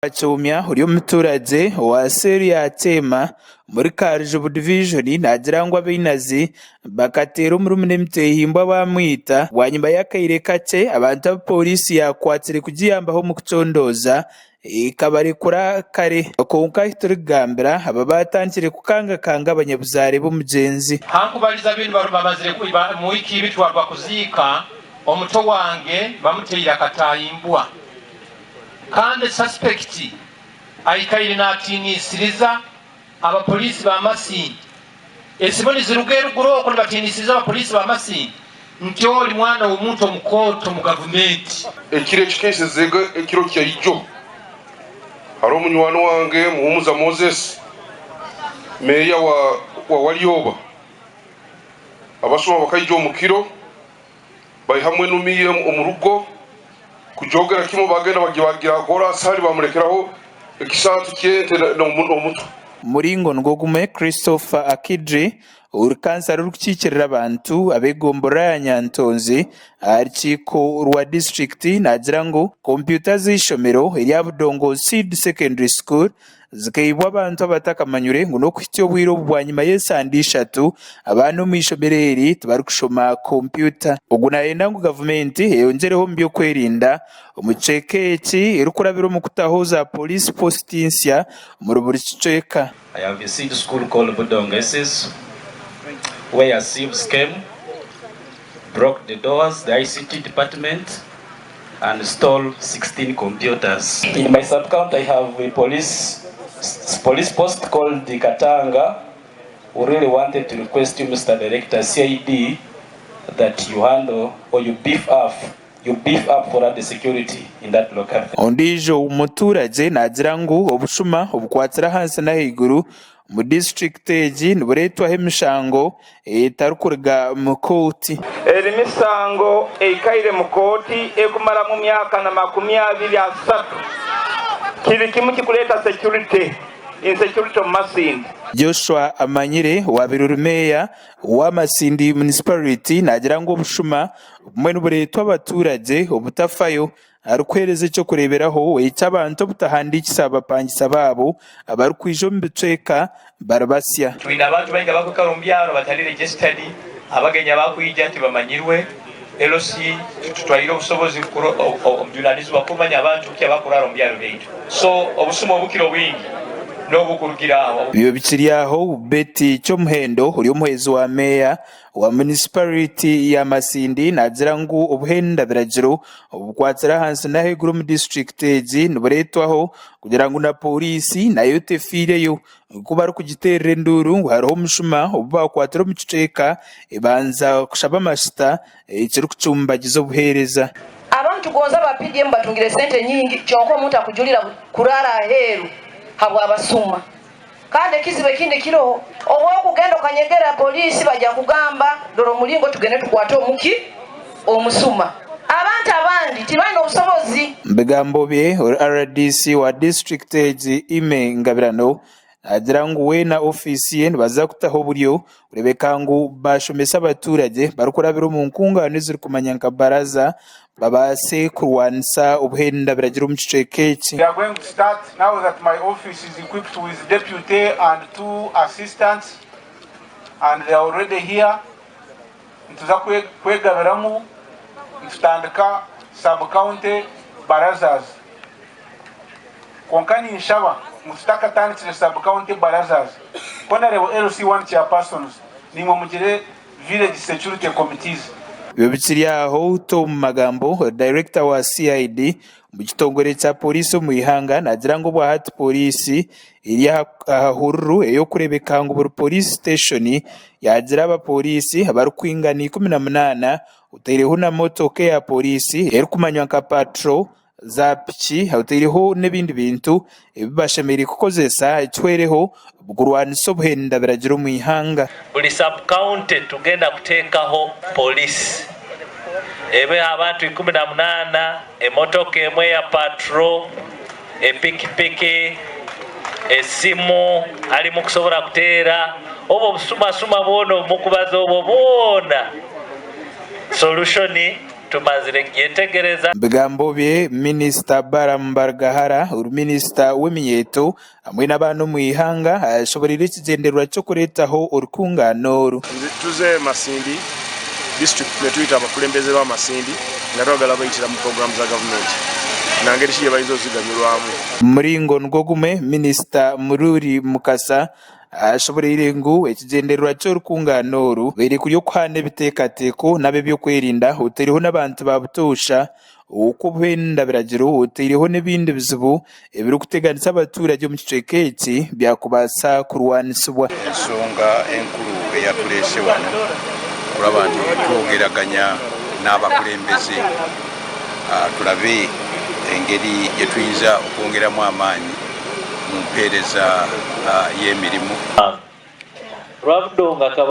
Achumya uri umuturage wa Seria Tema muri Karujubu Division nagira ngo abinazi bakatera umurumune mtehimbwa bamwita wanyuma y'akayire kake abantu abapolisi yakwatire kugiyambaho mu kucondoza ikabarekura kare konka hiturigambira aba batangire kukangakanga abanyabuzare b'umugenzi hankubaliza bintu barubamazire kuba mu iki bitwarwa kuzika omuto wange bamuteyira katayimbwa kandi suspect ayikaire natinisiriza abapolisi ba Masindi esiboni zirugero guroko batinisiriza abapolisi ba Masindi ntyoli mwana w'omuntu omukoto mu government ekire kikesezega ekiro kyaijo haro munywano wange muhumuza Moses meya wa Walioba abasoma bakaijo mukiro bai hamwe numiye omurugo kujogera kimo bagenda bagibagira gora sari bamurekeraho ekisatu cyente no mutu muri ngo gume Christopher Akidri urukansa rukikirira abantu abegombora ya Nyantonzi archiko rwa district nagira ngo computer zishomero ya Budongo Seed Secondary School zikayibwa abantu abatakamanyure ngo no kwityo bwiro bwanyuma y'esandishatu abantu mishomereri tubari kushoma computer ubwo nayenda ngo government yongereho mbyo kwerinda umucekeki irukurabiro mu kutahoza police post insya mu ruburi ciceka. I have a seed school called Budongo SS where thieves came, broke the doors, the ICT department, and stole 16 computers. In my sub-count, I have a police post called the Katanga, who really wanted to request you, Mr. Director, CID, that you handle or you beef up for the security in that locality. Ondijo umuturage nagira ngo obushuma obukwatira hansi na higuru mu district eji nuburetwa hemishango etarukurga mu koti misango ekaire mu koti ekumara mu myaka na 23 kiri kimu kikuleta security insecurity of Masindi. Joshua Amanyire wa Birurumeya wa Masindi municipality nagira ngo obushuma mwe nuburetwa abaturage obutafayo arukwereze cyo kureberaho icyabantu butahandikisa abapangisa babo abarukwijo mbiceka barabasya twina abantu bayiga bakukarumbyaro batari registered abagenya bakwija ati bamanyirwe LC tutwayiro obusobozi kuro journalism bakumanya abantu kya bakurarumbyaro beito so obusuma obukiro bwingi biyo bikiriyaho Betty cyo muhendo uri umuhezi wa meya wa municipality ya Masindi nagira ngo ubuhenda biragiro ubukwatsira hansi na heguru mu district eji nuburetwaho kugira ngo na polisi nayo tefireyo kuba ari kugiterera nduru hariho mushuma ubakwatira mu ciceka ibanza kushaba amashita ikiri kucumbagiza obuhereza abantu goza bapidye batungire sente nyingi cyonko umuntu akujulira kurara heru habwa abasuma kandi kizibe kindi kiroho owo kugenda kanyegera polisi bajya kugamba doro mulingo tugende tukwate omuki omusuma abantu abandi tibaino obusobozi mbegambo bye RDC wa district eji ime ngabirano agira ngo we na ofisi ye baza kutaho buryo urebeka ngo bashomesa abaturage barukurabira mu nkungano ziri kumanyanka baraza babase kurwansa ubuhenda biragira umucekeki. We are going to start now that my office is equipped with deputy and 2 assistants and they are already here. Ntuza kwegabiramu tutandika sub county barazas konkani nshaba mutaka tandikire sub county barazas kona rebo LC1 chairpersons nimwe mugire village security committees. Bibikiriyaho Tom Magambo director wa CID mu kitongore cya polisi mu ihanga nagira ngo bwa hati polisi iri ahahururu eyo kurebeka ngo buri police station yagira abapolisi abarukwingani 18 utereho na motoke ya polisi eri kumanywa nka patrol za piki hautereho n'ibindi bintu bibashemeri kukozesa icwereho bugurwaniso buhenda biragira mu ihanga buli sub county tugenda kutekaho police ebe abantu 18 emotoka emwe ya patrol epikipiki esimu ali mu kusobora kutera obo busuma bono mukubaza obo bona solution tumazire yetegereza bigambo bye Minisita Barambargahara uruminisita w'emyeto hamwe n'abantu mu ihanga ashoborera ikigenderwa cyo kuretaho urukungano tuze Masindi district netuyita abakulembeze ba Masindi nga twagala bayitira mu program za government nangeri kiye bayizo ziganyulwamu muringo ngogume Minisita Mururi Mukasa ashoborera ngo ikigenderwa cyo rukungano biri kuryo kwane bitekateko nabe byo kwerinda uteriho n'abantu babutosha uko benda biragiro uteriho n'ibindi bizibu ebiri kuteganisa abaturage mu kiceketi byakubasa kurwanisibwa ensonga enkuru eyatulese wano kurabandi twogeraganya n'abakulembeze tulabe engeri yetuyinza okwongeramu amaanyi mu mpeereza y'emirimu